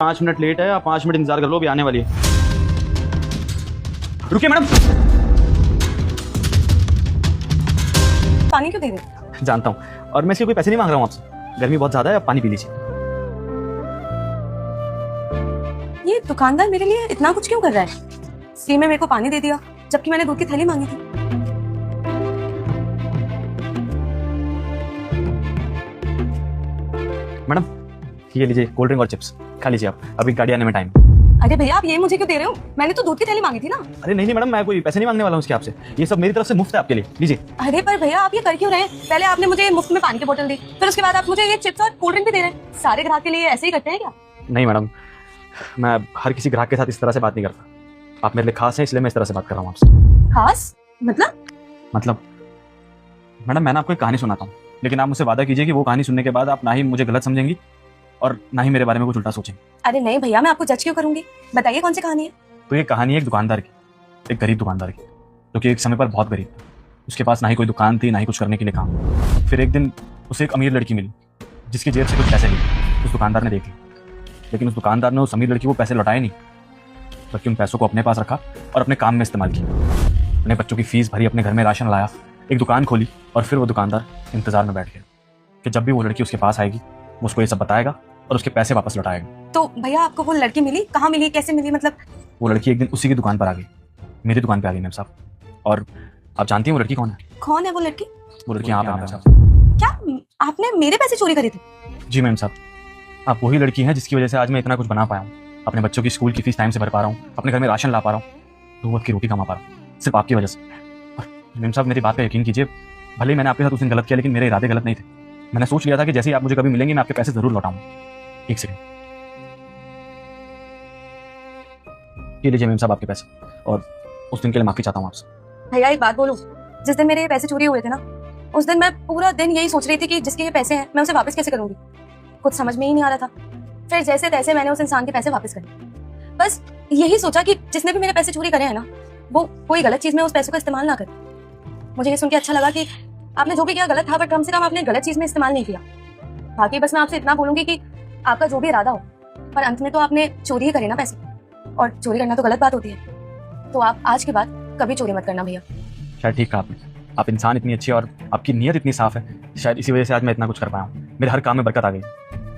5 minute late है, आप 5 minute इंतजार कर लो, अभी आने वाली है। रुकिए मैडम। पानी क्यों दे रहे हो? जानता हूँ, और मैं इसके कोई पैसे नहीं मांग रहा हूँ आपसे। गर्मी बहुत ज्यादा है, आप पानी पी लीजिए। ये दुकानदार मेरे लिए इतना कुछ क्यों कर रहा है? फ्री में मेरे को पानी दे दिया, जबकि मैंने दूध की थैली मांगी थी। मैडम ये लीजिए कोल्ड ड्रिंक और चिप्स, खा लीजिए आप, अभी गाड़ी आने में टाइम। अरे भैया, आप ये मुझे क्यों दे रहे हो? मैंने तो दूध की थैली मांगी थी ना। अरे नहीं मैडम, मैं कोई पैसे नहीं मांगने वाला हूँ इसके आपसे, ये सब मेरी तरफ से मुफ्त है आपके लिए, लीजिए। अरे पर भैया, आप ये कर क्यों रहे हैं? पहले आपने मुझे मुफ्त में पानी की बोतल दी, फिर उसके बाद आप मुझे ये चिप्स और कोल्ड ड्रिंक भी दे रहे हैं। सारे ग्राहक के लिए ऐसे ही करते हैं क्या? नहीं मैडम, मैं हर किसी ग्राहक के साथ इस तरह से बात नहीं करता। आप मेरे लिए खास हैं, इसलिए मैं इस तरह से बात कर रहा हूँ आपसे। खास मतलब? मैडम मैं ना आपको एक कहानी सुनाता हूँ, लेकिन आप मुझसे वादा कीजिए कि वो कहानी सुनने के बाद आप ना ही मुझे गलत समझेंगी और ना ही मेरे बारे में कुछ उल्टा सोचेंगे। अरे नहीं भैया, मैं आपको जज क्यों करूंगी? बताइए कौन सी कहानी है? तो ये कहानी है एक दुकानदार की, एक गरीब दुकानदार की, जो कि एक समय पर बहुत गरीब था। उसके पास ना ही कोई दुकान थी, ना ही कुछ करने के लिए काम। फिर एक दिन उसे एक अमीर लड़की मिली, जिसकी जेब से कुछ पैसे लिए। उस दुकानदार ने देख लिया, लेकिन उस दुकानदार ने उस अमीर लड़की को पैसे लौटाए नहीं, बल्कि उन पैसों को अपने पास रखा और अपने काम में इस्तेमाल किया। अपने बच्चों की फीस भरी, अपने घर में राशन लाया, एक दुकान खोली, और फिर वो दुकानदार इंतजार में बैठ गया कि जब भी वो लड़की उसके पास आएगी वो उसको ये सब बताएगा और उसके पैसे वापस लौटाएगा। तो भैया, आपको वो लड़की मिली? कहाँ मिली, कैसे मिली? मतलब वो लड़की एक दिन उसी की दुकान पर आ गई, मेरी दुकान पे आ गई मैम साहब। और आप जानती हैं वो लड़की कौन है? कौन है वो लड़की? वो लड़की यहाँ पे मैम साहब। क्या आपने मेरे पैसे चोरी करे थे? जी मैम साहब, आप वही लड़की हैं जिसकी वजह से आज मैं इतना कुछ बना पाया हूँ। अपने बच्चों की स्कूल की फीस टाइम से भर पा रहा हूँ, अपने घर में राशन ला पा रहा हूँ, 2 वक्त की रोटी कमा पा रहा हूँ, सिर्फ आपकी वजह से। और मैम साहब मेरी बात का यकीन कीजिए, भले ही मैंने आपके साथ उस दिन गलत किया, लेकिन मेरे इरादे गलत नहीं थे। मैंने सोच लिया था कि जैसे ही आप मुझे कभी मिलेंगे मैं आपके पैसे जरूर लौटाऊंगा। एक सेकंड, ये लीजिए मैम साहब आपके पैसे, और उस दिन के लिए माफी चाहता हूँ आपसे। भैया एक बात बोलूं, जिस दिन मेरे ये पैसे चोरी हुए थे ना, उस दिन मैं पूरा दिन यही सोच रही थी कि जिसके ये पैसे हैं मैं उसे वापस कैसे करूंगी। कुछ समझ में ही नहीं आ रहा था। फिर जैसे तैसे मैंने उस इंसान के पैसे वापस करे। बस यही सोचा कि जिसने भी मेरे पैसे चोरी करे हैं ना, वो कोई गलत चीज में उस पैसों का इस्तेमाल ना करे। मुझे ये सुन के अच्छा लगा कि आपने जो भी किया गलत था, बट कम से कम आपने गलत चीज में इस्तेमाल नहीं किया। बाकी बस मैं आपसे इतना बोलूंगी कि आपका जो भी इरादा हो, पर अंत में तो आपने चोरी ही करे ना पैसे, और चोरी करना तो गलत बात होती है। तो आप आज के बाद कभी चोरी मत करना भैया। शायद ठीक कहा आपने, आप इंसान इतनी अच्छी और आपकी नीयत इतनी साफ है, शायद इसी वजह से आज मैं इतना कुछ कर पाया हूँ। मेरे हर काम में बरकत आ गई।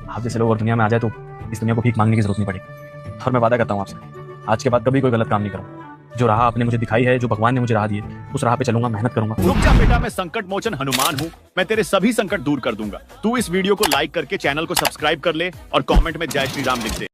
आप जैसे लोग और दुनिया में आ जाए तो इस दुनिया को भीख मांगने की जरूरत नहीं पड़ेगी। और मैं वादा करता हूँ आपसे, आज के बाद कभी कोई गलत काम नहीं करूँगा। जो राह आपने मुझे दिखाई है, जो भगवान ने मुझे राह दी है, उस राह पे चलूंगा, मेहनत करूंगा। रुक जा बेटा, मैं संकट मोचन हनुमान हूँ, मैं तेरे सभी संकट दूर कर दूंगा। तू इस वीडियो को लाइक करके चैनल को सब्सक्राइब कर ले और कमेंट में जय श्री राम लिख दे।